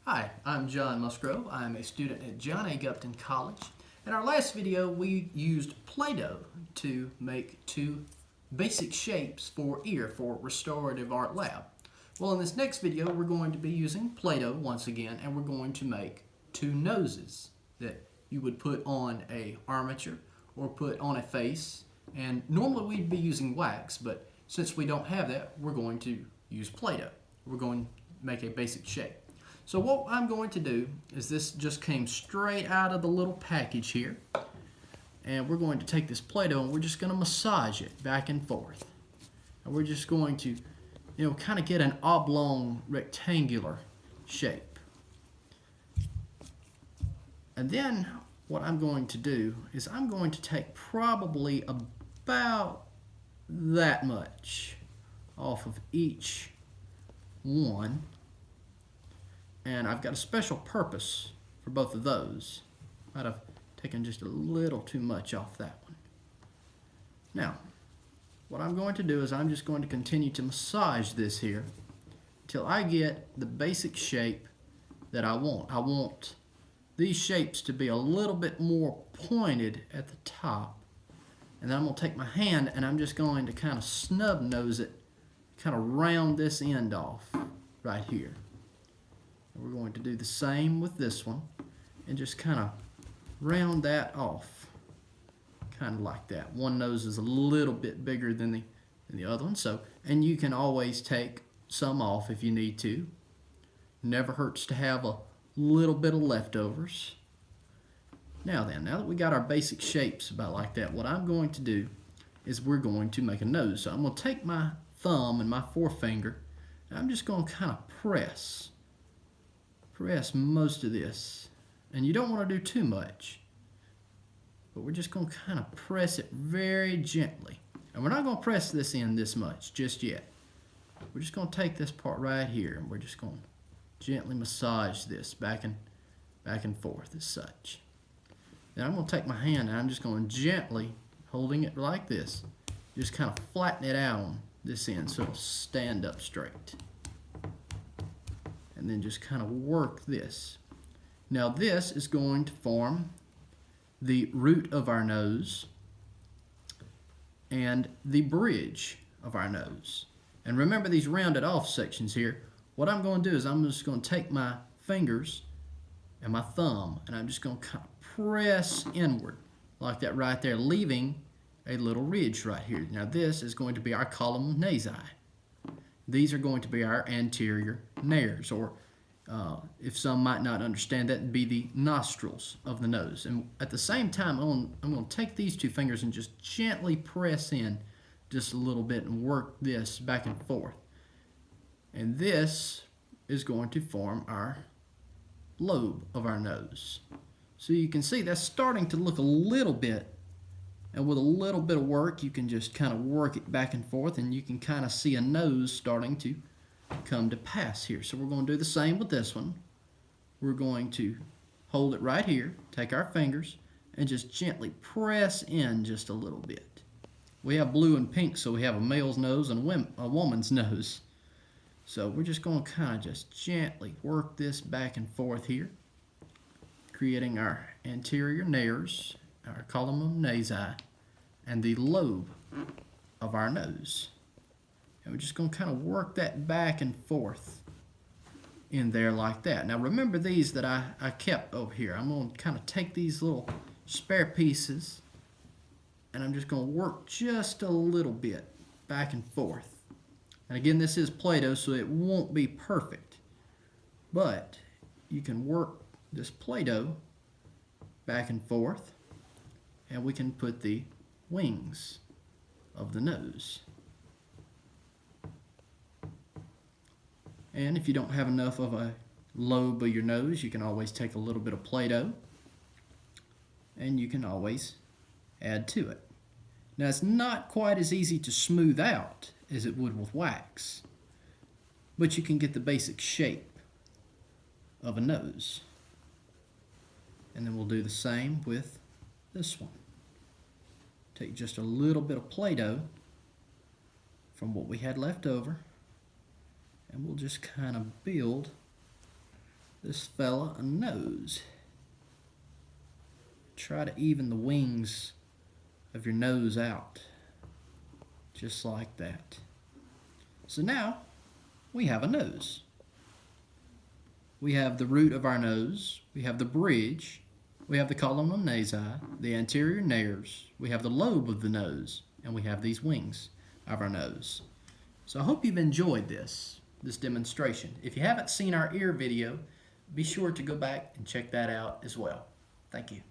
Hi, I'm John Musgrove. I'm a student at John A. Gupton College. In our last video, we used Play-Doh to make two basic shapes for ear for Restorative Art Lab. Well, in this next video, we're going to be using Play-Doh once again, and we're going to make two noses that you would put on a armature or put on a face. And normally we'd be using wax, but since we don't have that, we're going to use Play-Doh. We're going to make a basic shape. So what I'm going to do is, this just came straight out of the little package here, and we're going to take this Play-Doh and we're just going to massage it back and forth. And we're just going to, kind of get an oblong rectangular shape. And then what I'm going to do is I'm going to take probably about that much off of each one. And I've got a special purpose for both of those. Might have taken just a little too much off that one. Now, what I'm going to do is I'm just going to continue to massage this here until I get the basic shape that I want. I want these shapes to be a little bit more pointed at the top. And then I'm going to take my hand and I'm just going to kind of snub nose it, kind of round this end off right here. We're going to do the same with this one and just kind of round that off, kind of like that. One nose is a little bit bigger than the other one, and you can always take some off if you need to. Never hurts to have a little bit of leftovers. Now that we got our basic shapes about like that, what I'm going to do is we're going to make a nose. So I'm going to take my thumb and my forefinger and I'm just going to kind of press most of this, and you don't want to do too much, but we're just going to kind of press it very gently, and we're not going to press this in this much just yet. We're just going to take this part right here and we're just going to gently massage this back and forth as such. Then I'm going to take my hand and I'm just going to gently, holding it like this, just kind of flatten it out on this end so it'll stand up straight. And then just kind of work this. Now this is going to form the root of our nose and the bridge of our nose. And remember these rounded off sections here. What I'm going to do is I'm just going to take my fingers and my thumb and I'm just going to kind of press inward like that right there, leaving a little ridge right here. Now this is going to be our column nasi. These are going to be our anterior nares, or if some might not understand, that would be the nostrils of the nose. And at the same time, I'm going to take these two fingers and just gently press in just a little bit and work this back and forth. And this is going to form our lobe of our nose. So you can see that's starting to look a little bit. And with a little bit of work, you can just kind of work it back and forth, and you can kind of see a nose starting to come to pass here. So we're going to do the same with this one. We're going to hold it right here, take our fingers, and just gently press in just a little bit. We have blue and pink, so we have a male's nose and a woman's nose. So we're just going to kind of just gently work this back and forth here, creating our anterior nares, our column nasi, and the lobe of our nose. And we're just going to kind of work that back and forth in there like that. Now remember these that I kept over here. I'm going to kind of take these little spare pieces and I'm just going to work just a little bit back and forth. And again, this is Play-Doh, so it won't be perfect, but you can work this Play-Doh back and forth, and we can put the wings of the nose. And if you don't have enough of a lobe of your nose, you can always take a little bit of Play-Doh and you can always add to it. Now it's not quite as easy to smooth out as it would with wax, but you can get the basic shape of a nose. And then we'll do the same with this one. Take just a little bit of Play-Doh from what we had left over, and we'll just kind of build this fella a nose. Try to even the wings of your nose out, just like that. So now we have a nose. We have the root of our nose, we have the bridge, we have the column nasi, the anterior nares, we have the lobe of the nose, and we have these wings of our nose. So I hope you've enjoyed this demonstration. If you haven't seen our ear video, be sure to go back and check that out as well. Thank you.